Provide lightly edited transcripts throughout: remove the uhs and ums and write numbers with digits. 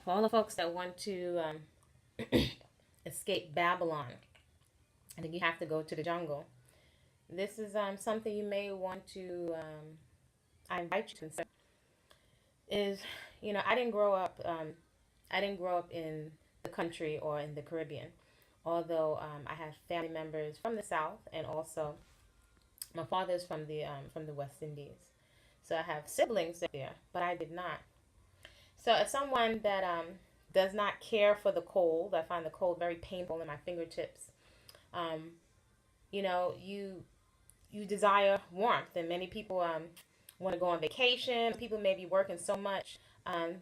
For all the folks that want to escape Babylon, I think you have to go to the jungle. This is something you may want to, I invite you to consider. Is, I didn't grow up. I didn't grow up in the country or in the Caribbean, although I have family members from the South, and also my father is from the West Indies. So I have siblings there, but I did not. So as someone that does not care for the cold, I find the cold very painful in my fingertips. Um, you desire warmth, and many people want to go on vacation. People may be working so much,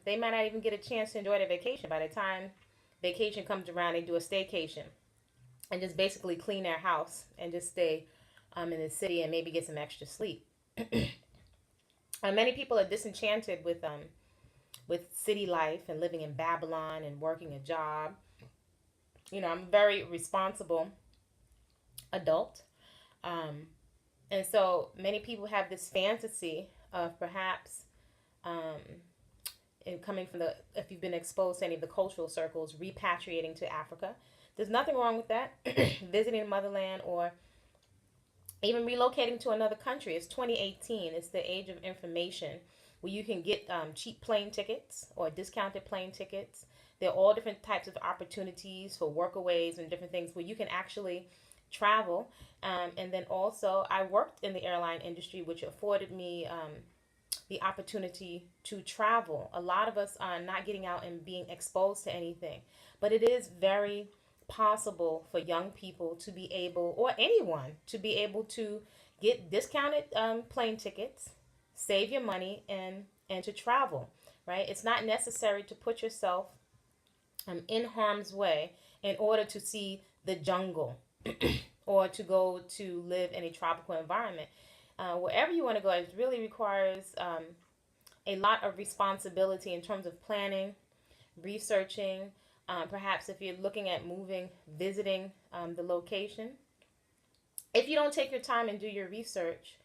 they might not even get a chance to enjoy their vacation. By the time vacation comes around, they do a staycation and just basically clean their house and just stay in the city and maybe get some extra sleep. Many people are disenchanted with city life and living in Babylon and working a job. I'm a very responsible adult. Um, and so many people have this fantasy of perhaps, um, and coming from if you've been exposed to any of the cultural circles, repatriating to Africa. There's nothing wrong with that. Visiting the motherland or even relocating to another country. It's 2018. It's the age of information where you can get cheap plane tickets or discounted plane tickets. There are all different types of opportunities for workaways and different things where you can actually travel. And then also, I worked in the airline industry, which afforded me the opportunity to travel. A lot of us are not getting out and being exposed to anything, but it is very possible for young people to be able, or anyone to be able to get discounted plane tickets, save your money, and to travel. Right? It's not necessary to put yourself in harm's way in order to see the jungle or to go to live in a tropical environment. Wherever you want to go, it really requires a lot of responsibility in terms of planning, researching. Perhaps if you're looking at moving, visiting the location. If you don't take your time and do your research,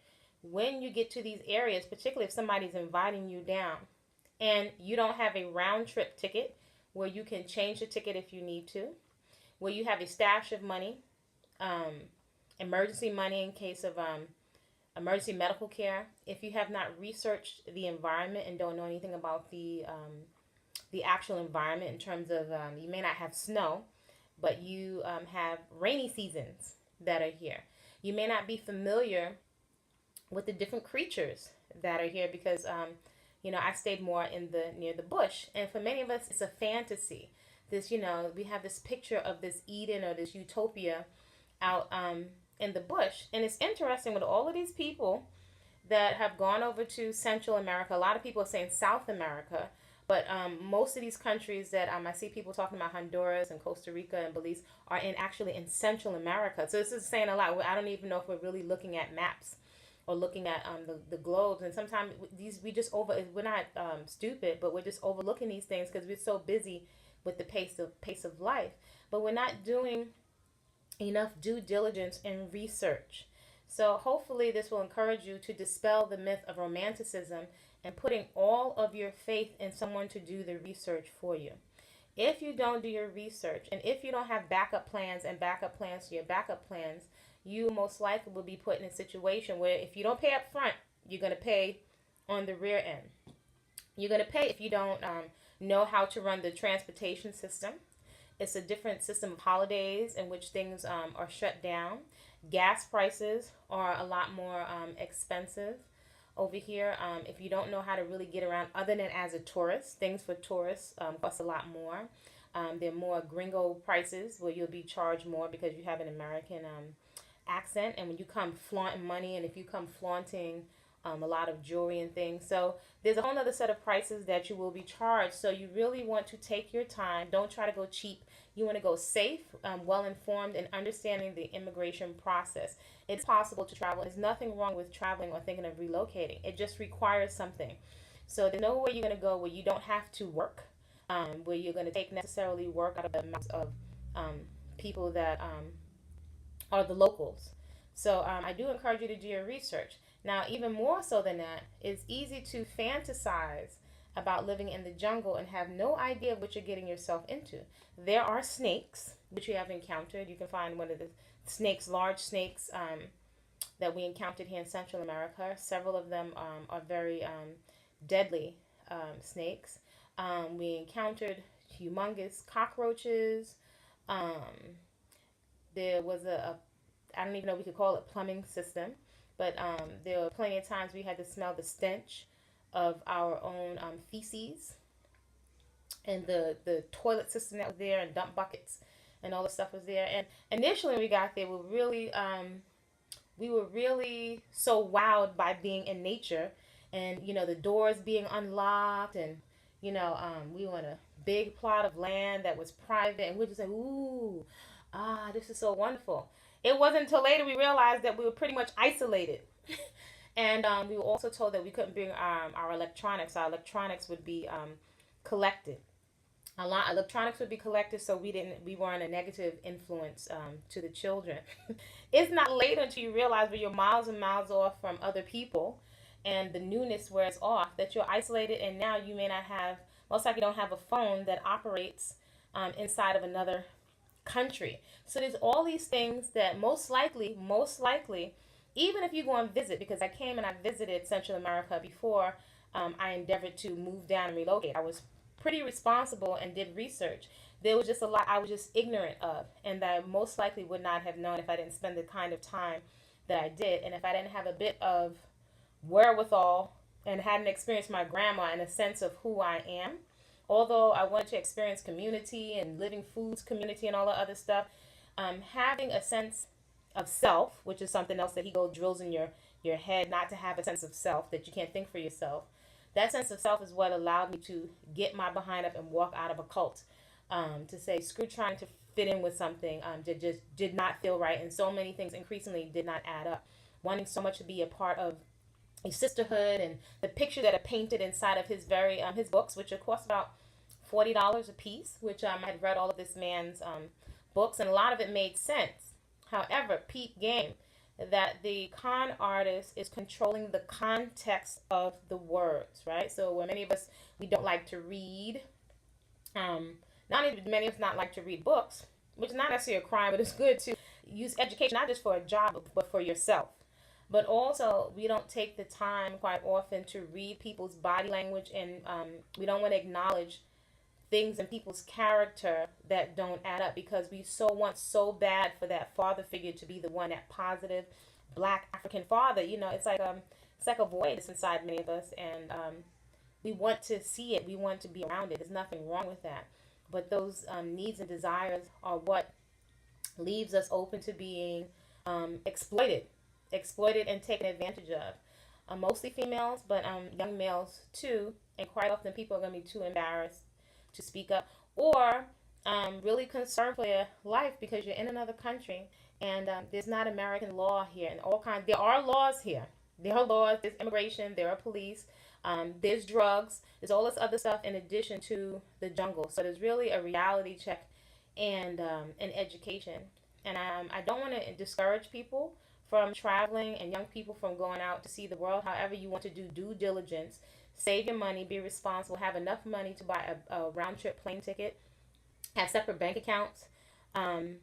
when you get to these areas, particularly if somebody's inviting you down and you don't have a round trip ticket where you can change the ticket if you need to, where you have a stash of money, um, emergency money in case of emergency medical care. If you have not researched the environment and don't know anything about the actual environment in terms of you may not have snow, but you have rainy seasons that are here. You may not be familiar with the different creatures that are here because I stayed more in the near the bush, and for many of us, it's a fantasy. This we have this picture of this Eden or this utopia out in the bush, and it's interesting with all of these people that have gone over to Central America. A lot of people are saying South America, but most of these countries that I see people talking about, Honduras and Costa Rica and Belize, are actually in Central America. So this is saying a lot. I don't even know if we're really looking at maps or looking at the globes. And sometimes we're not stupid, but we're just overlooking these things because we're so busy with the pace of life. But we're not doing enough due diligence and research. So hopefully this will encourage you to dispel the myth of romanticism and putting all of your faith in someone to do the research for you. If you don't do your research, and if you don't have backup plans and backup plans to your backup plans, you most likely will be put in a situation where if you don't pay up front, you're going to pay on the rear end. You're going to pay if you don't know how to run the transportation system. It's a different system of holidays in which things are shut down. Gas prices are a lot more expensive over here. If you don't know how to really get around other than as a tourist, things for tourists cost a lot more. There are more gringo prices where you'll be charged more because you have an American accent. And when you come flaunting money, and if you come flaunting a lot of jewelry and things. So there's a whole other set of prices that you will be charged. So you really want to take your time. Don't try to go cheap. You want to go safe, well informed, and understanding the immigration process. It's possible to travel. There's nothing wrong with traveling or thinking of relocating. It just requires something. So there's nowhere you're going to go where you don't have to work, where you're going to take necessarily work out of the mouths of people that are the locals. So I do encourage you to do your research. Now, even more so than that, it's easy to fantasize about living in the jungle and have no idea what you're getting yourself into. There are snakes, which we have encountered. You can find one of the snakes, large snakes, that we encountered here in Central America. Several of them are very deadly snakes. We encountered humongous cockroaches. Um, there was I don't even know if we could call it plumbing system, but there were plenty of times we had to smell the stench of our own feces, and the toilet system that was there, and dump buckets and all the stuff was there. And initially when we got there, we were really so wowed by being in nature, and the doors being unlocked, and we were on a big plot of land that was private, and we're just like, ooh, this is so wonderful. It wasn't until later we realized that we were pretty much isolated. And we were also told that we couldn't bring our electronics. Our electronics would be collected. A lot electronics would be collected, so we weren't a negative influence to the children. It's not later until you realize when you're miles and miles off from other people, and the newness wears off, that you're isolated, and now you may not have, most likely don't have a phone that operates inside of another country. So there's all these things that most likely, even if you go and visit, because I came and I visited Central America before I endeavored to move down and relocate. I was pretty responsible and did research. There was just a lot I was just ignorant of, and that I most likely would not have known if I didn't spend the kind of time that I did, and if I didn't have a bit of wherewithal and hadn't experienced my grandma in a sense of who I am. Although I wanted to experience community and living foods community and all the other stuff, having a sense of self, which is something else that he go drills in your head, not to have a sense of self, that you can't think for yourself. That sense of self is what allowed me to get my behind up and walk out of a cult. To say screw trying to fit in with something that just did not feel right, and so many things increasingly did not add up. Wanting so much to be a part of a sisterhood, and the picture that I painted inside of his books, which of course about $40 a piece, which I had read all of this man's books, and a lot of it made sense. However, peep game, that the con artist is controlling the context of the words, right? So when many of us, we don't like to read, not only do many of us not like to read books, which is not necessarily a crime, but it's good to use education not just for a job, but for yourself. But also, we don't take the time quite often to read people's body language, and we don't want to acknowledge things in people's character that don't add up, because we so want so bad for that father figure to be the one, that positive black African father. It's like a void that's inside many of us, and we want to see it. We want to be around it. There's nothing wrong with that. But those needs and desires are what leaves us open to being exploited and taken advantage of. Mostly females, but young males too. And quite often people are going to be too embarrassed to speak up, or really concerned for their life, because you're in another country, and there's not American law here, and all kinds. There are laws here. There are laws. There's immigration. There are police. There's drugs. There's all this other stuff in addition to the jungle. So there's really a reality check and an education. And I don't want to discourage people from traveling, and young people from going out to see the world. However, you want to do due diligence, save your money, be responsible, have enough money to buy a round trip plane ticket, have separate bank accounts, have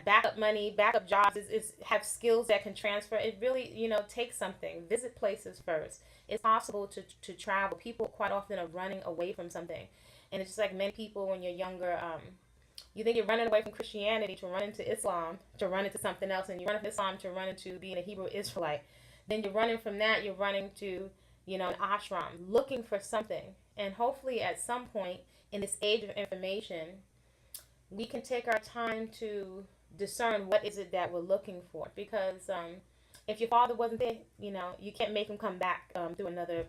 backup money, backup jobs, have skills that can transfer. It really, takes something. Visit places first. It's possible to travel. People quite often are running away from something. And it's just like many people when you're younger, you think you're running away from Christianity to run into Islam, to run into something else, and you run from Islam to run into being a Hebrew Israelite. Then you're running from that, you're running to, an ashram, looking for something. And hopefully at some point in this age of information, we can take our time to discern what is it that we're looking for. Because if your father wasn't there, you can't make him come back through another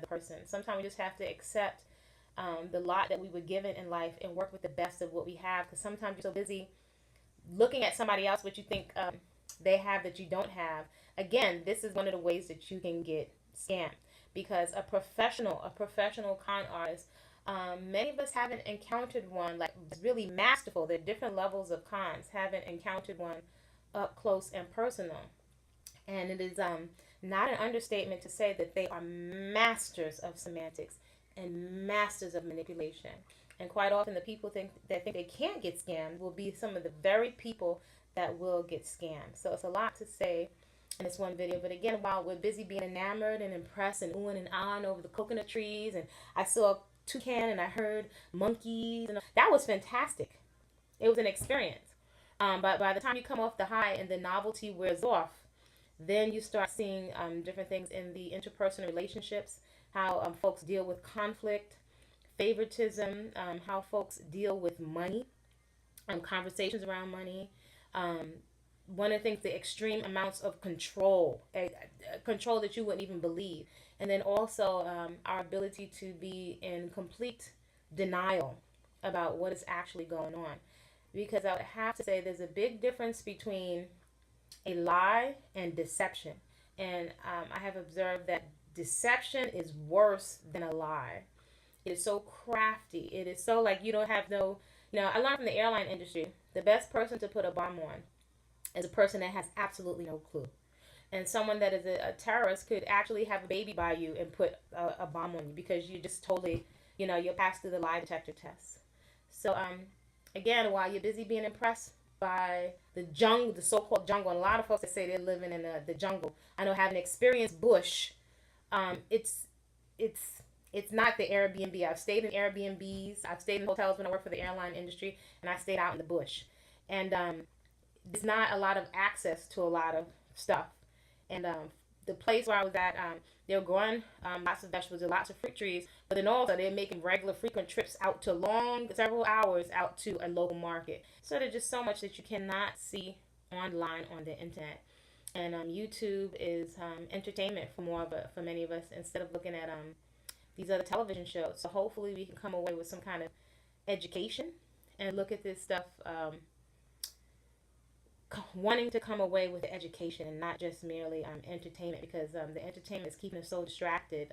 person. Sometimes we just have to accept the lot that we were given in life and work with the best of what we have. Because sometimes you're so busy looking at somebody else what you think they have that you don't have. Again, this is one of the ways that you can get scammed, because a professional con artist, many of us haven't encountered one like really masterful. There are different levels of cons. Haven't encountered one up close and personal, and it is not an understatement to say that they are masters of semantics and masters of manipulation. And quite often, the people think they can't get scammed will be some of the very people that will get scammed. So it's a lot to say in this one video. But again, while we're busy being enamored and impressed and oohing and ahhing over the coconut trees, and I saw a toucan and I heard monkeys, and that was fantastic. It was an experience. But by the time you come off the high and the novelty wears off, then you start seeing different things in the interpersonal relationships, how folks deal with conflict, favoritism, how folks deal with money, conversations around money. One of the things, the extreme amounts of control, control that you wouldn't even believe. And then also our ability to be in complete denial about what is actually going on. Because I would have to say there's a big difference between a lie and deception. And I have observed that deception is worse than a lie. It is so crafty. It is so like you don't have no. I learned from the airline industry, the best person to put a bomb on is a person that has absolutely no clue. And someone that is a terrorist could actually have a baby by you and put a bomb on you because you just totally, you'll pass through the lie detector test. So, again, while you're busy being impressed by the jungle, the so-called jungle, and a lot of folks that say they're living in the jungle, I know having experienced bush, it's not the Airbnb. I've stayed in Airbnbs. I've stayed in hotels when I worked for the airline industry, and I stayed out in the bush. And there's not a lot of access to a lot of stuff. And the place where I was at, they were growing lots of vegetables and lots of fruit trees, but then also they're making regular, frequent trips out to several hours out to a local market. So there's just so much that you cannot see online on the internet. And YouTube is entertainment for many of us instead of looking at these other television shows. So hopefully we can come away with some kind of education and look at this stuff wanting to come away with education and not just merely entertainment, because the entertainment is keeping us so distracted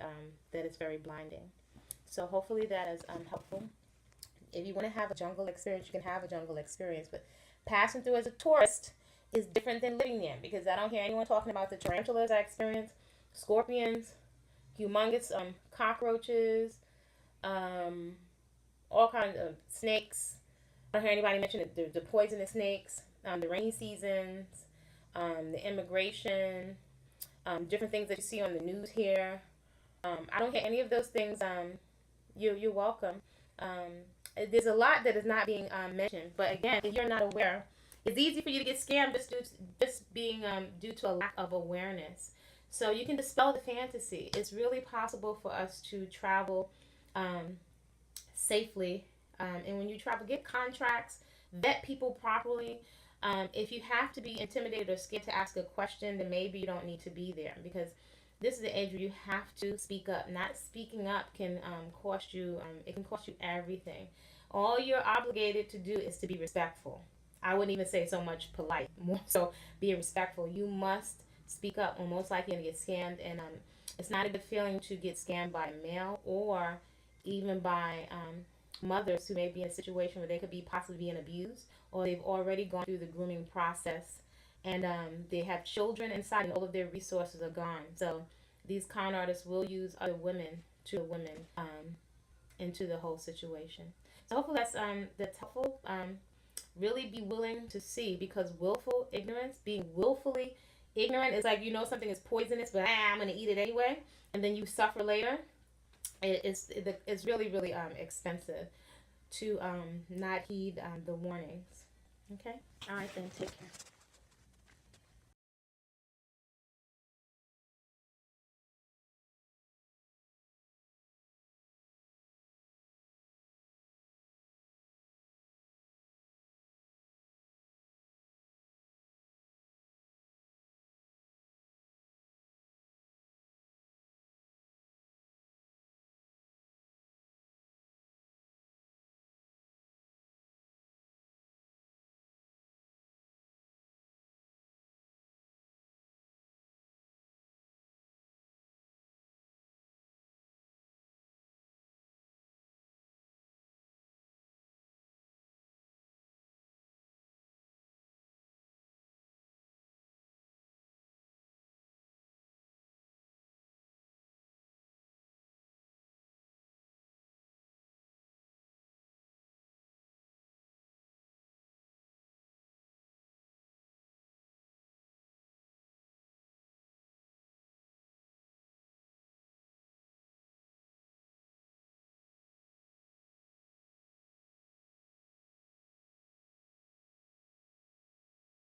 that it's very blinding. So hopefully that is helpful. If you want to have a jungle experience, you can have a jungle experience, but passing through as a tourist is different than living there, because I don't hear anyone talking about the tarantulas I experienced, scorpions, humongous cockroaches, all kinds of snakes. I don't hear anybody mention the poisonous snakes, the rainy seasons, the immigration, different things that you see on the news here. I don't hear any of those things. You're welcome. There's a lot that is not being mentioned, but again, if you're not aware, it's easy for you to get scammed just being due to a lack of awareness. So you can dispel the fantasy. It's really possible for us to travel safely. And when you travel, get contracts, vet people properly. If you have to be intimidated or scared to ask a question, then maybe you don't need to be there, because this is the age where you have to speak up. Not speaking up can cost you, it can cost you everything. All you're obligated to do is to be respectful. I wouldn't even say so much polite, more so be respectful. You must speak up, or most likely you're going to get scammed. And it's not a good feeling to get scammed by a male, or even by mothers who may be in a situation where they could be possibly being abused, or they've already gone through the grooming process, and they have children inside and all of their resources are gone. So these con artists will use other women into the whole situation. So hopefully that's helpful. Really be willing to see, because willful ignorance, being willfully ignorant, is like something is poisonous, but I'm going to eat it anyway, and then you suffer later. It's really, really expensive to not heed the warnings. Okay? All right, then. Take care.